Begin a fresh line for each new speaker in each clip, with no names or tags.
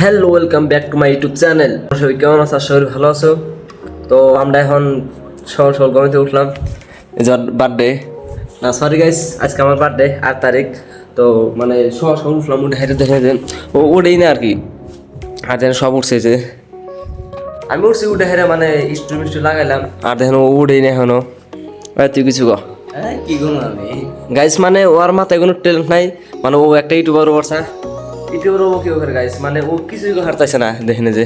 Hello, welcome back to my YouTube channel. সবাই কেমন আছো? আশা করি ভালো আছো। তো আমরা এখন সকাল সকাল ঘুমাতে উঠলাম। এই যে বার্থডে, না সরি গাইস, আজকে আমার বার্থডে 8 তারিখ। তো মানে সকাল সকাল উঠলাম, উঠে হেঁটে দেখে দেন ও উঠেই না আর কি, আর যেন সব উঠছে যে আমি উঠছি, উঠে হেরে মানে স্টু মিস্টু লাগাইলাম, আর দেখেন ও উঠেই না এখনো। তুই কিছু কর
কি করবো আমি?
গাইস, মানে ওর মাথায় কোনো ট্যালেন্ট নাই। মানে ও একটা ইউটিউবার বলছে, ইউটিউবার ও কেউ করে গাইস, মানে ও কিছুই হারতেছে না দেখেন যে,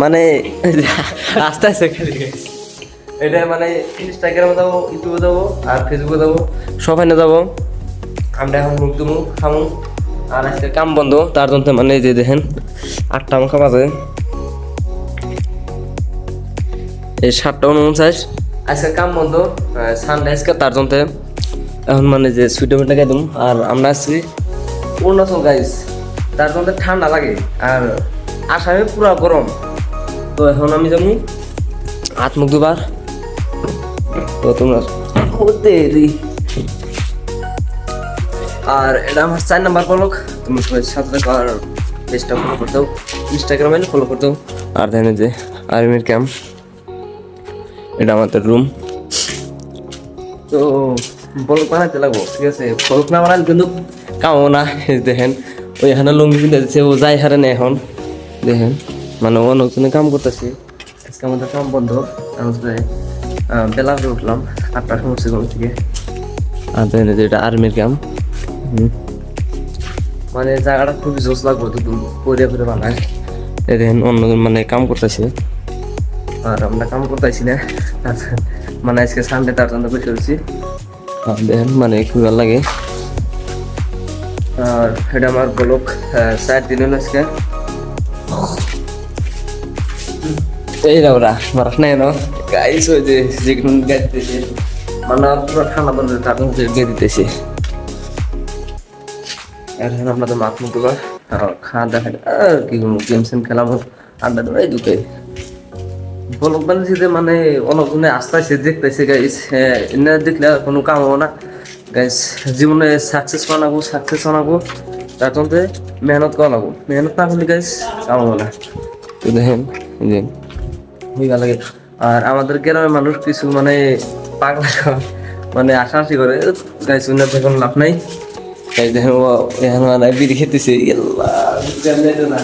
মানে আস্তে আস্তে খালি গাইস। এটা মানে ইনস্টাগ্রামে যাবো, ইউটিউবে যাবো, আর ফেসবুকে যাবো, সবাই না যাবো। আমরা এখন মুখ দুমু খামু, আর আজকে কাম বন্ধ, তার জন্য মানে যে দেখেন 8টা মাখা বাজে, এই 7টা 49 আজকে কাম বন্ধ, সানডে আজকে, তার জন্য এখন মানে যে সুইটার মেটা গাইদুম। আর আমরা আছি অরুণাচল গাইস, তার জন্য ঠান্ডা লাগে, আর আসামে পুরা গরম। তো এখন আমি যাবো হাত মুখ দুবার। তো তোমরা দেরি, আর এটা আমার 4 নাম্বার ব্লগ। তুমি সবাই সাথে থাকো, আর পেজটা ফলো করে দাও, ইনস্টাগ্রামে ফলো করে দাও। আর দেখেন যে আর্মির ক্যাম্প, এটা আমাদের রুম। তো ব্লগ বানাইতে লাগবো, ঠিক আছে? ব্লগ না বানালে কিন্তু কামও না। দেখেন ওই এখানে লুঙ্গি কিনতে দিচ্ছে, ও যাই হারে না এখন দেখেন, মানে ও নতুন কাম করতেছি। আজকে আমাদের কাম বন্ধ, বেলা করে উঠলাম 8টার সময় ঘুম থেকে। আর দেখেন যে এটা আর্মির ক্যাম্প, মানে জায়গাটা খুবই জোস লাগবে, তো পরে পরে বানায়। এই দেখেন অন্য মানে কাম করতেছে, আর আমরা কাম করতেছি না, মানে আজকে সানডে, তার জন্য বসে রয়েছি। দেখেন মানে খুব ভালো লাগে। আর এটা আমার ব্লগ 4 দিন হলো আজকে। এই না ওরা মারাস নাই না গাইস, ওই যে যেগুলো গাইতেছে, মানে পুরো ঠান্ডা বন্ধ, তার মধ্যে গিয়ে দিতেছে। এখন আপনাদের মাছ মুখ দেওয়া খাওয়া দেখা, আর কি গেম সেম খেলাম, আড্ডা দেওয়া, এই দুটোই ব্লগ বানিয়েছি যে, মানে অনেকজনে আস্তে আস্তে দেখতেছে গাইস। এনে দেখলে কোনো কাম হবে না গাইস, জীবনে সাকসেস বানাবো, তার জন্য মেহনত করা লাগবো। মেহনত না করলে গাইস কাম হবে না। তো দেখেন যে হইয়া লাগে। আর আমাদের গ্রামের মানুষ কিছু মানে পাগলা, মানে আশাআশি করে গাইস, উন্নত কোনো লাভ নাই। তাই দেখেন ও এখন মানে বিড়ি খেতেছে, না